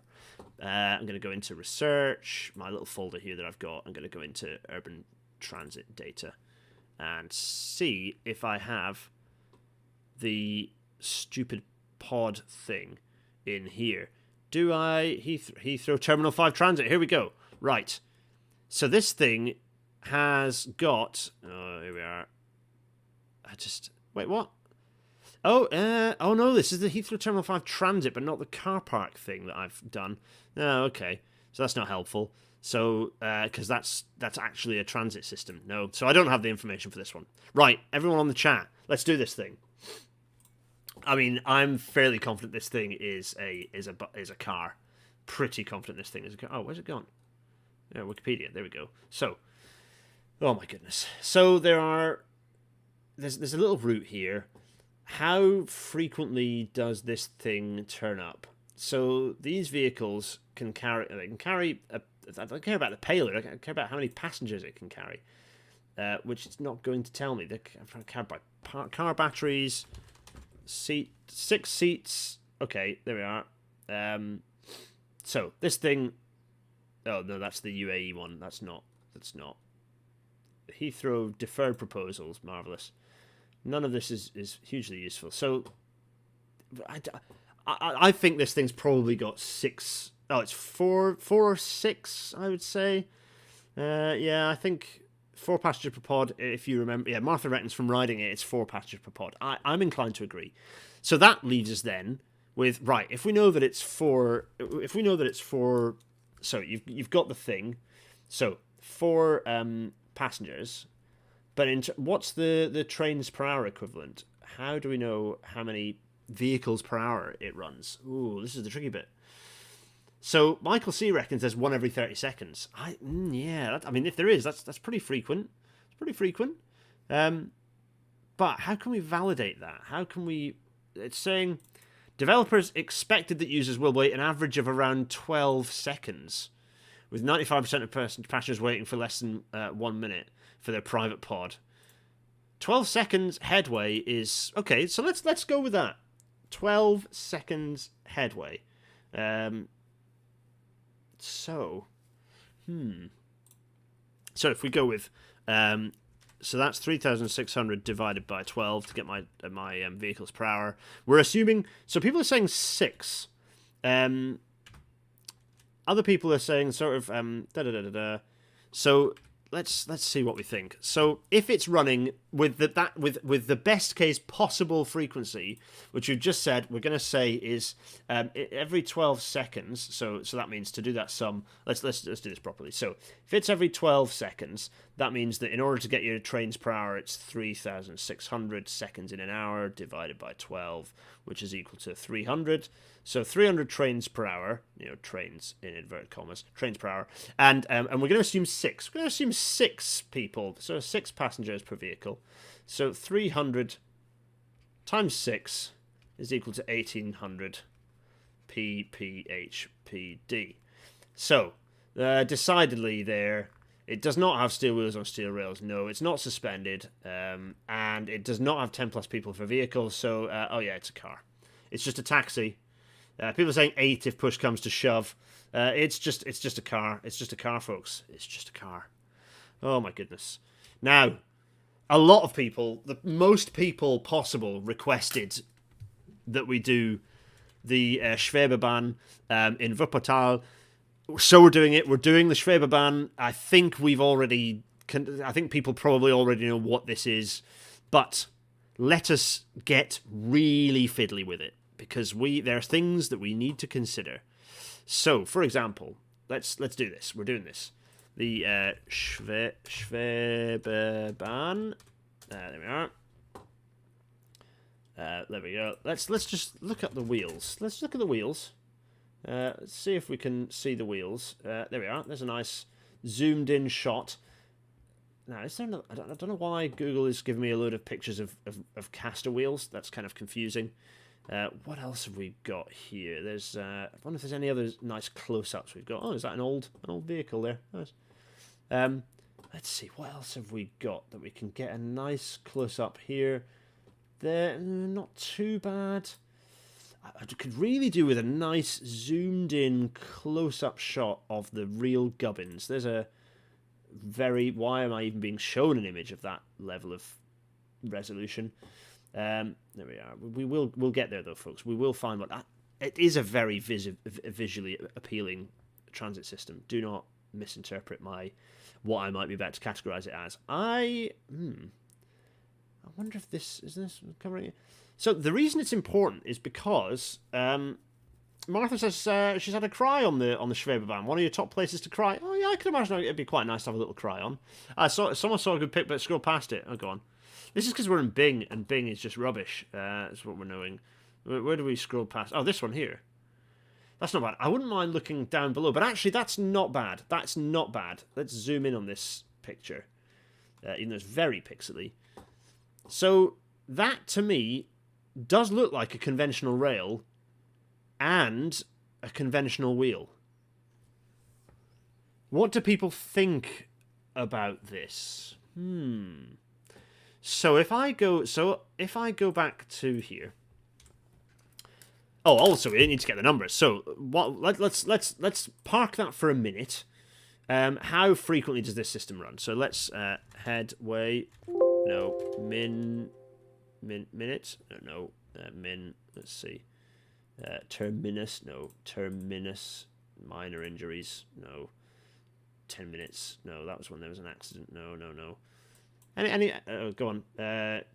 I'm going to go into research, my little folder here that I've got. I'm going to go into urban transit data and see if I have the stupid pod thing in here. Do I? Heathrow Terminal 5 Transit. Here we go. Right. So this thing has got... Oh, here we are. Wait, what? Oh no, this is the Heathrow Terminal 5 Transit, but not the car park thing that I've done. Oh, okay. So that's not helpful. So, because that's actually a transit system. No, so I don't have the information for this one. Right, everyone on the chat, let's do this thing. I mean, I'm fairly confident this thing is a car. Pretty confident this thing is a car. Oh, where's it gone? Yeah, Wikipedia. There we go. So, Oh my goodness. So there's a little route here. How frequently does this thing turn up? So these vehicles can carry. I don't care about the payload. I care about how many passengers it can carry, which it's not going to tell me. They're carried by car batteries, 6 seats. Okay, there we are. So this thing. Oh no, that's the UAE one. That's not. Heathrow deferred proposals. Marvelous. None of this is hugely useful. So I think this thing's probably got 6. Oh, it's four or 6, I would say. Yeah, I think 4 passengers per pod, if you remember. Yeah, Martha reckons from riding it, it's 4 passengers per pod. I'm inclined to agree. So that leaves us then with, right, if we know that it's 4, so you've got the thing. So 4 passengers, but what's the trains per hour equivalent? How do we know how many vehicles per hour it runs? Ooh, this is the tricky bit. So Michael C reckons there's 1 every 30 seconds. I mean, if there is, that's pretty frequent. It's pretty frequent. But how can we validate that? How can we? It's saying developers expected that users will wait an average of around 12 seconds, with 95% of passengers waiting for less than 1 minute for their private pod. 12 seconds headway is okay. So let's go with that. 12 seconds headway. So if we go with so that's 3,600 divided by 12 to get my vehicles per hour. We're assuming, so people are saying 6. Other people are saying sort of So let's see what we think. So if it's running with the best case possible frequency, which we've just said, we're going to say is every 12 seconds. So that means, to do that sum, let's do this properly. So if it's every 12 seconds, that means that in order to get your trains per hour, it's 3,600 seconds in an hour divided by 12, which is equal to 300. So 300 trains per hour, trains in inverted commas, trains per hour, and we're going to assume 6. We're going to assume 6 people, so 6 passengers per vehicle. So 300 times 6 is equal to 1,800 ppHPD. So decidedly there, it does not have steel wheels on steel rails. No, it's not suspended, and it does not have 10 plus people per vehicle. So it's a car. It's just a taxi. People are saying 8 if push comes to shove. It's just a car. It's just a car, folks. It's just a car. Oh my goodness. Now, a lot of people, the most people possible, requested that we do the Schwebebahn in Wuppertal. So we're doing it. We're doing the Schwebebahn. I think people probably already know what this is, but let us get really fiddly with it, because there are things that we need to consider. So, for example, let's do this. We're doing this. The Schwebebahn. There we are. There we go. Let's just look at the wheels. Let's look at the wheels. Let's see if we can see the wheels. There we are. There's a nice zoomed in shot. Now, is there I don't know why Google is giving me a load of pictures of caster wheels. That's kind of confusing. What else have we got here? There's I wonder if there's any other nice close-ups we've got. Oh, is that an old vehicle there? Nice. Let's see, what else have we got that we can get a nice close-up here? There, not too bad. I could really do with a nice zoomed-in close-up shot of the real gubbins. There's a very... Why am I even being shown an image of that level of resolution? There we are. We'll get there though, folks. We will find what it is. A very visually appealing transit system. Do not misinterpret what I might be about to categorize it as. I wonder if this covering it. So the reason it's important is because Martha says she's had a cry on the Schwebebahn. One of your top places to cry. Oh yeah, I can imagine it'd be quite nice to have a little cry on. Someone saw a good pic, but scroll past it. Oh, go on. This is because we're in Bing, and Bing is just rubbish. That's what we're knowing. Where do we scroll past? Oh, this one here. That's not bad. I wouldn't mind looking down below, but actually that's not bad. That's not bad. Let's zoom in on this picture. even though it's very pixely. So that, to me, does look like a conventional rail and a conventional wheel. What do people think about this? So if I go back to here. Oh, also we need to get the numbers. So let's park that for a minute. How frequently does this system run? So let's headway. No, minute. No, min. Let's see. Terminus. No, terminus. Minor injuries. No. 10 minutes. No, that was when there was an accident. No. Any? Go on.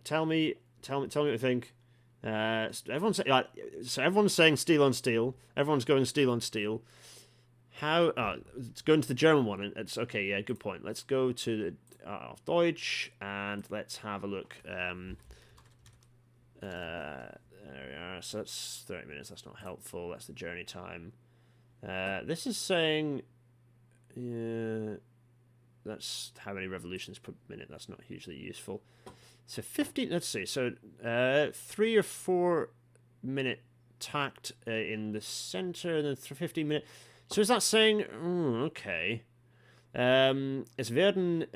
Tell me what you think. Everyone's saying steel on steel. Everyone's going steel on steel. How? Let's go into the German one. It's okay. Yeah, good point. Let's go to the Deutsch and let's have a look. There we are. So that's 30 minutes. That's not helpful. That's the journey time. This is saying. That's how many revolutions per minute. That's not hugely useful. So 15. Let's see. So 3 or 4 minute takt in the center, and then 15 minute. So is that saying? Okay. Es werden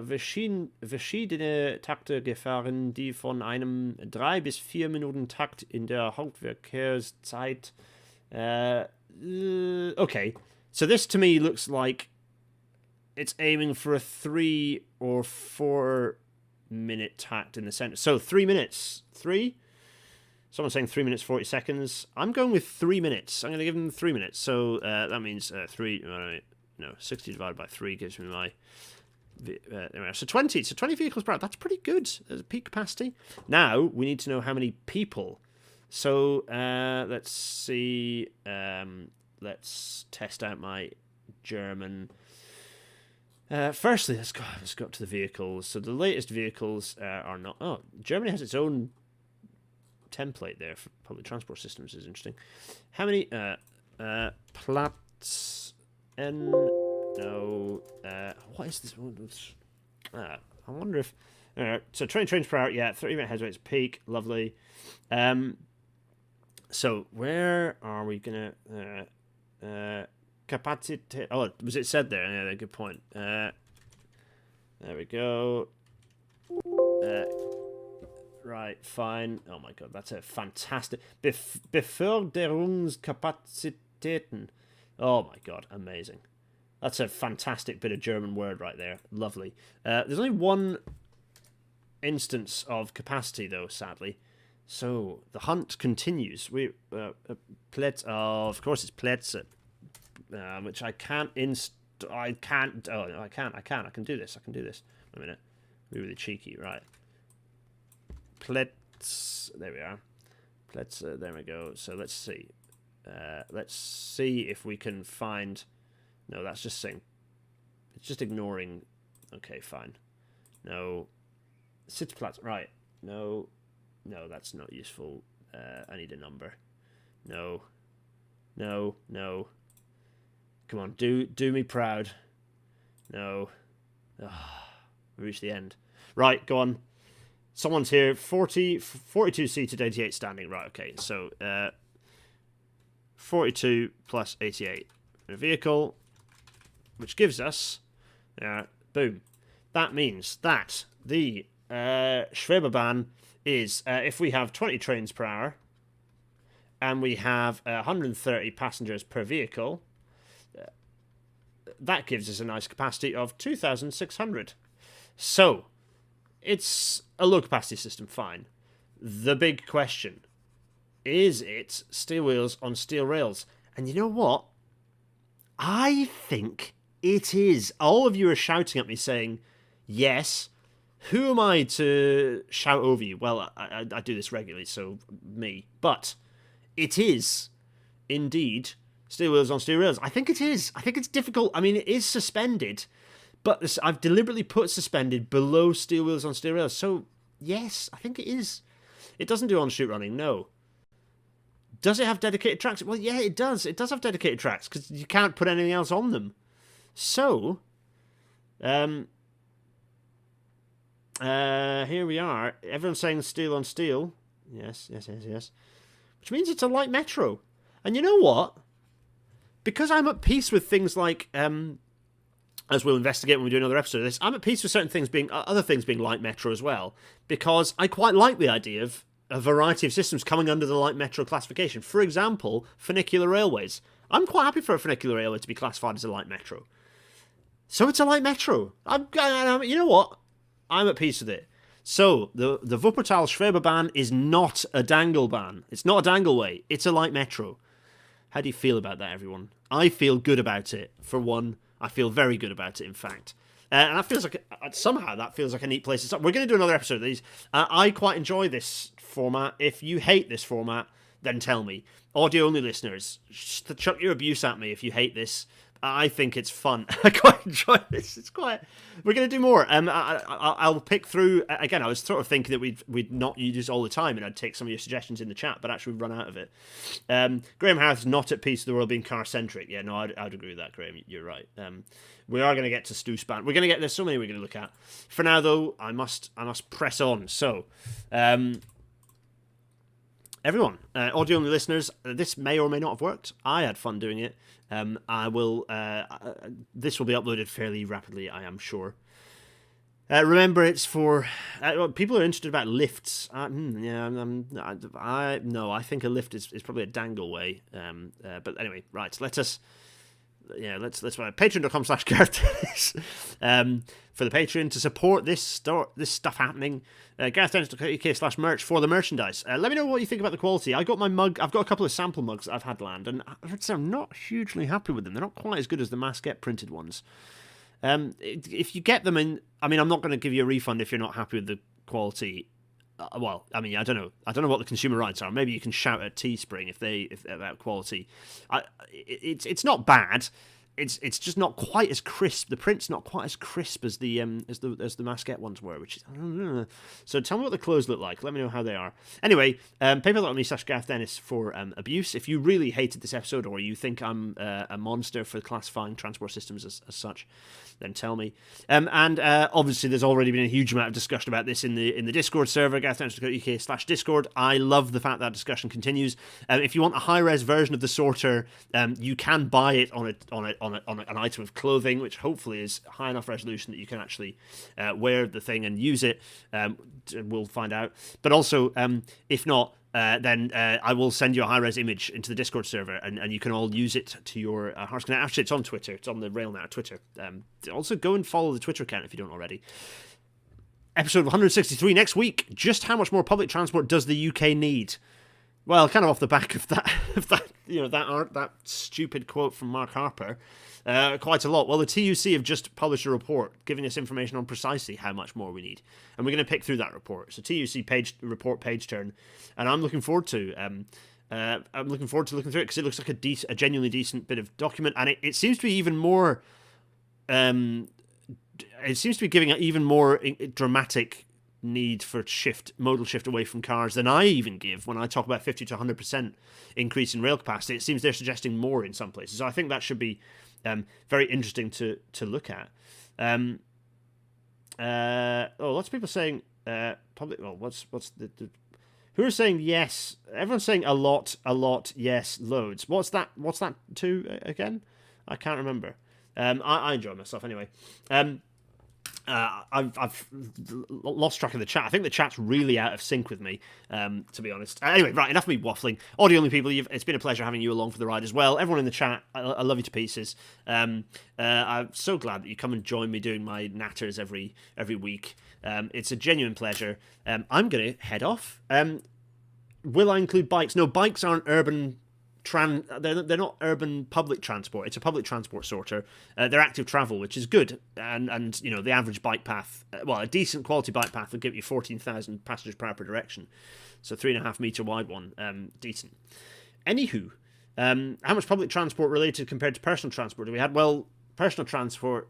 verschiedene Takte gefahren, die von einem 3 bis 4 Minuten Takt in der Hauptverkehrszeit. Okay. So this to me looks like it's aiming for a 3 or 4 minute takt in the center. So 3 minutes. 3? Someone's saying 3 minutes 40 seconds. I'm going with 3 minutes. I'm going to give them 3 minutes. So that means 60 divided by 3 gives me my... So 20. So 20 vehicles per hour. That's pretty good as a peak capacity. Now we need to know how many people. So let's see... let's test out my German. Firstly, let's go up to the vehicles. So the latest vehicles are not. Oh, Germany has its own template there for public transport systems. Is interesting. How many Platz N? No. What is this? I wonder if. So trains per hour. Yeah, 30-minute head rates peak. Lovely. So where are we gonna? Capacity. Oh, was it said there? Yeah, good point. There we go. Right, fine. Oh my god, that's a fantastic. Beförderungskapazitäten. Oh my god, amazing. That's a fantastic bit of German word right there. Lovely. There's only one instance of capacity though, sadly. So the hunt continues. We Plätze. Of course, it's Plätze. Which I can't I can't. Oh no, I can't. I can do this. Wait a minute. Be really cheeky, right? Plätze. There we are. Plätze. There we go. So let's see. Let's see if we can find. No, that's just saying. It's just ignoring. Okay, fine. No. Sitzplatz. Right. No, that's not useful. I need a number. No. Come on, do me proud. No. We reached the end. Right, go on. Someone's here. 42 seated, 88 standing. Right, okay. So 42 plus 88 in a vehicle, which gives us, boom. That means that the Schwebebahn is, if we have 20 trains per hour, and we have 130 passengers per vehicle, that gives us a nice capacity of 2,600. So, it's a low capacity system, fine. The big question, is it steel wheels on steel rails? And you know what? I think it is. All of you are shouting at me saying, yes. Who am I to shout over you? Well, I do this regularly, so me. But it is, indeed, steel wheels on steel rails. I think it is. I think it's difficult. I mean, it is suspended, but I've deliberately put suspended below steel wheels on steel rails. So, yes, I think it is. It doesn't do on-shoot running, no. Does it have dedicated tracks? Well, yeah, it does. It does have dedicated tracks, because you can't put anything else on them. So, Here we are. Everyone's saying steel on steel. Yes. Which means it's a light metro. And you know what? Because I'm at peace with things like, as we'll investigate when we do another episode of this, I'm at peace with certain things being, other things being light metro as well. Because I quite like the idea of a variety of systems coming under the light metro classification. For example, funicular railways. I'm quite happy for a funicular railway to be classified as a light metro. So it's a light metro. You know what? I'm at peace with it. So, the Wuppertal Schwebebahn is not a dangle ban. It's not a dangleway. It's a light metro. How do you feel about that, everyone? I feel good about it, for one. I feel very good about it, in fact. And that feels like, somehow, that feels like a neat place to start. We're going to do another episode of these. I quite enjoy this format. If you hate this format, then tell me. Audio-only listeners, chuck your abuse at me if you hate this. I think it's fun. I quite enjoy this. It's quite... We're going to do more. I'll pick through... Again, I was sort of thinking that we'd not use this all the time and I'd take some of your suggestions in the chat, but actually we've run out of it. Graham Harris not at peace with the world being car-centric. Yeah, no, I'd agree with that, Graham. You're right. We are going to get to Stu Span. We're going to get... There's so many we're going to look at. For now, though, I must press on. So... Everyone, audio-only listeners, this may or may not have worked. I had fun doing it. I will. This will be uploaded fairly rapidly, I am sure. Remember, it's for people who are interested about lifts. I think a lift is probably a dangleway. But anyway, right. Let's patreon.com/Gareth for the Patreon to support this stuff happening. GarethDennis.co.uk/merch for the merchandise. Let me know what you think about the quality. I got my mug. I've got a couple of sample mugs that I've had land, and I'm not hugely happy with them. They're not quite as good as the Masquette printed ones. If you get them in, I mean, I'm not going to give you a refund if you're not happy with the quality. Well, I mean, I don't know what the consumer rights are. Maybe you can shout at Teespring if about quality. It's not bad. It's just not quite as crisp. The print's not quite as crisp as the Masquette ones were, which is, I don't know. So tell me what the clothes look like. Let me know how they are. Anyway, paypal.me/GarethDennis for abuse. If you really hated this episode or you think I'm a monster for classifying transport systems as such, then tell me. And obviously there's already been a huge amount of discussion about this in the Discord server, GarethDennis.co.uk/Discord. I love the fact that discussion continues. If you want a high-res version of the sorter, you can buy it on an item of clothing, which hopefully is high enough resolution that you can actually wear the thing and use it. We'll find out. But also, if not, then I will send you a high-res image into the Discord server, and you can all use it to your heart's content. Actually, it's on Twitter. It's on the Railnet Twitter. Also, go and follow the Twitter account if you don't already. Episode 163 next week. Just how much more public transport does the UK need? Well, kind of off the back of that, that stupid quote from Mark Harper, quite a lot. Well, the TUC have just published a report giving us information on precisely how much more we need, and we're going to pick through that report. So TUC report page turn, and I'm looking forward to looking through it because it looks like a genuinely decent bit of document, and it seems to be even more. It seems to be giving an even more dramatic need for modal shift away from cars than I even give when I talk about 50 to 100% increase in rail capacity. It seems they're suggesting more in some places. So I think that should be very interesting to look at. Lots of people saying public. Well, what's the who are saying yes? Everyone's saying a lot, yes, loads. What's that to again? I can't remember. I enjoy myself anyway. I've lost track of the chat. I think the chat's really out of sync with me, to be honest. Anyway, right, enough of me waffling. Audio-only people, it's been a pleasure having you along for the ride as well. Everyone in the chat, I love you to pieces. I'm so glad that you come and join me doing my natters every week. It's a genuine pleasure. I'm going to head off. Will I include bikes? No, bikes aren't urban... They're not urban public transport. It's a public transport sorter. They're active travel, which is good. And the average bike path, a decent quality bike path will give you 14,000 passengers per hour per direction. So 3.5 metre wide one, decent. Anywho, how much public transport related compared to personal transport do we have? Well, personal transport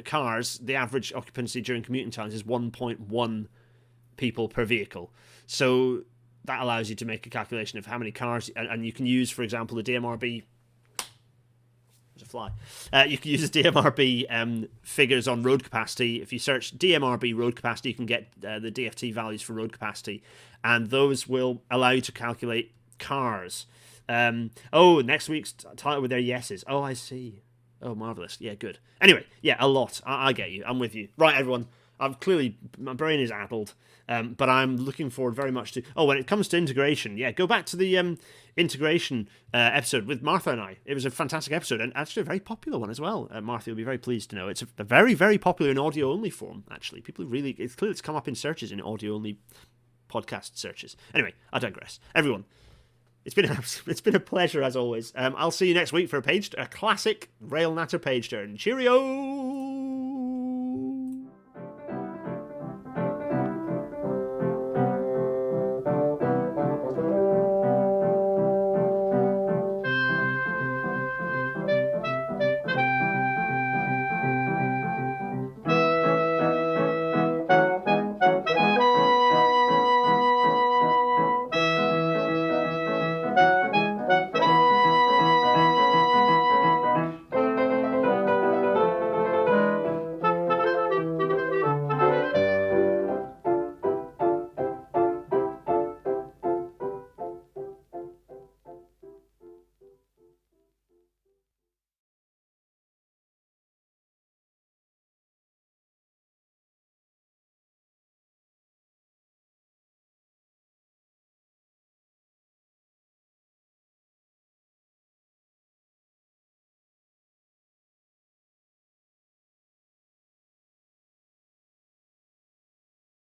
cars, the average occupancy during commuting times is 1.1 people per vehicle. So that allows you to make a calculation of how many cars, and you can use, for example, the DMRB. There's a fly. You can use the DMRB figures on road capacity. If you search DMRB road capacity, you can get the DFT values for road capacity, and those will allow you to calculate cars. Next week's title with their yeses. Oh, I see. Oh, marvellous. Yeah, good. Anyway, yeah, a lot. I get you. I'm with you. Right, everyone. My brain is addled, but I'm looking forward very much to... Oh, when it comes to integration, yeah, go back to the integration episode with Martha and I. It was a fantastic episode, and actually a very popular one as well. Martha, you'll be very pleased to know. It's a very, very popular in audio-only form, actually. People really... It's clear it's come up in searches, in audio-only podcast searches. Anyway, I digress. Everyone, it's been a pleasure, as always. I'll see you next week for a classic Rail Natter page turn. Cheerio!